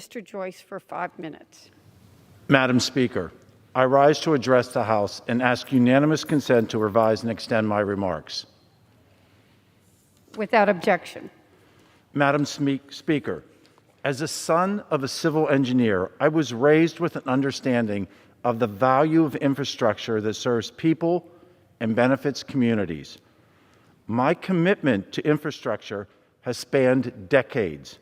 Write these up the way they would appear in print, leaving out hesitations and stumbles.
Mr. Joyce for 5 minutes. Madam Speaker, I rise to address the House and ask unanimous consent to revise and extend my remarks. Without objection. Madam Speaker, as a son of a civil engineer, I was raised with an understanding of the value of infrastructure that serves people and benefits communities. My commitment to infrastructure has spanned decades.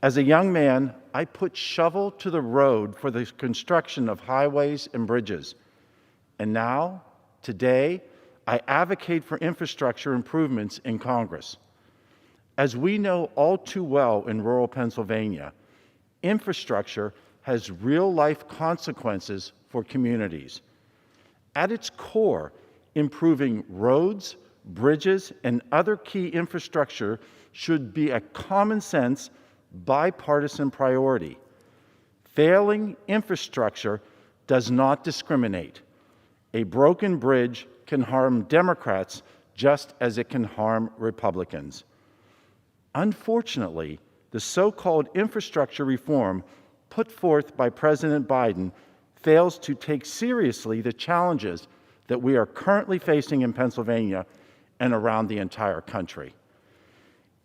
As a young man, I put shovel to the road for the construction of highways and bridges. And now, today, I advocate for infrastructure improvements in Congress. As we know all too well in rural Pennsylvania, infrastructure has real-life consequences for communities. At its core, improving roads, bridges, and other key infrastructure should be a common-sense, bipartisan priority. Failing infrastructure does not discriminate. A broken bridge can harm Democrats just as it can harm Republicans. Unfortunately, the so-called infrastructure reform put forth by President Biden fails to take seriously the challenges that we are currently facing in Pennsylvania and around the entire country.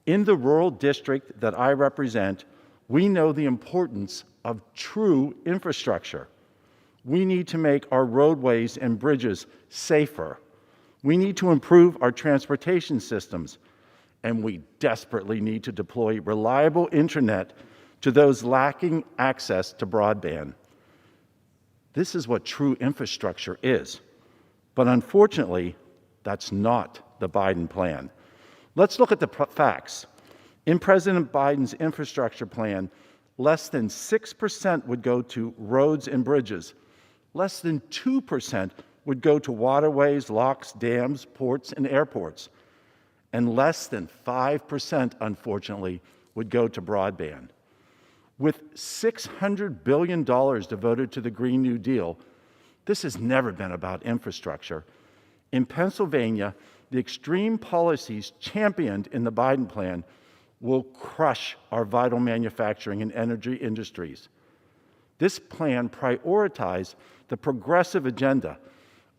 In the rural district that I represent, we know the importance of true infrastructure. We need to make our roadways and bridges safer. We need to improve our transportation systems, and we desperately need to deploy reliable internet to those lacking access to broadband. This is what true infrastructure is. But unfortunately, that's not the Biden plan. Let's look at the facts. In President Biden's infrastructure plan, less than 6% would go to roads and bridges. Less than 2% would go to waterways, locks, dams, ports, and airports. And less than 5%, unfortunately, would go to broadband. With $600 billion devoted to the Green New Deal, this has never been about infrastructure. In Pennsylvania, the extreme policies championed in the Biden plan will crush our vital manufacturing and energy industries. This plan prioritizes the progressive agenda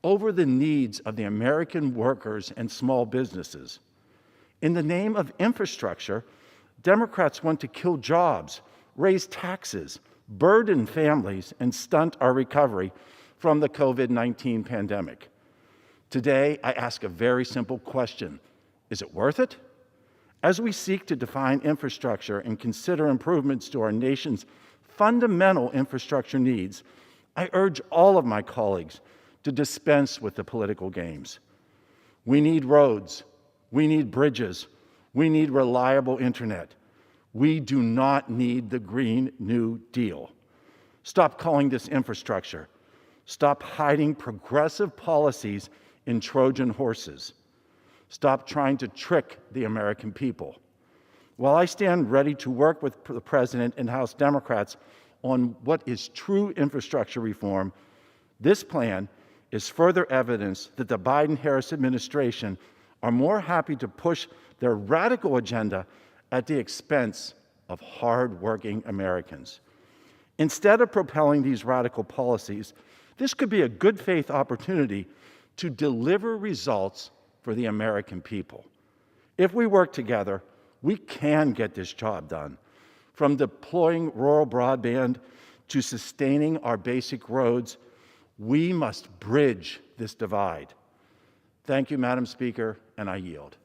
over the needs of the American workers and small businesses. In the name of infrastructure, Democrats want to kill jobs, raise taxes, burden families, and stunt our recovery from the COVID-19 pandemic. Today, I ask a very simple question. Is it worth it? As we seek to define infrastructure and consider improvements to our nation's fundamental infrastructure needs, I urge all of my colleagues to dispense with the political games. We need roads. We need bridges. We need reliable internet. We do not need the Green New Deal. Stop calling this infrastructure. Stop hiding progressive policies in Trojan horses. Stop trying to trick the American people. While I stand ready to work with the President and House Democrats on what is true infrastructure reform, this plan is further evidence that the Biden-Harris administration are more happy to push their radical agenda at the expense of hard-working Americans. Instead of propelling these radical policies, this could be a good faith opportunity to deliver results for the American people. If we work together, we can get this job done. From deploying rural broadband to sustaining our basic roads, we must bridge this divide. Thank you, Madam Speaker, and I yield.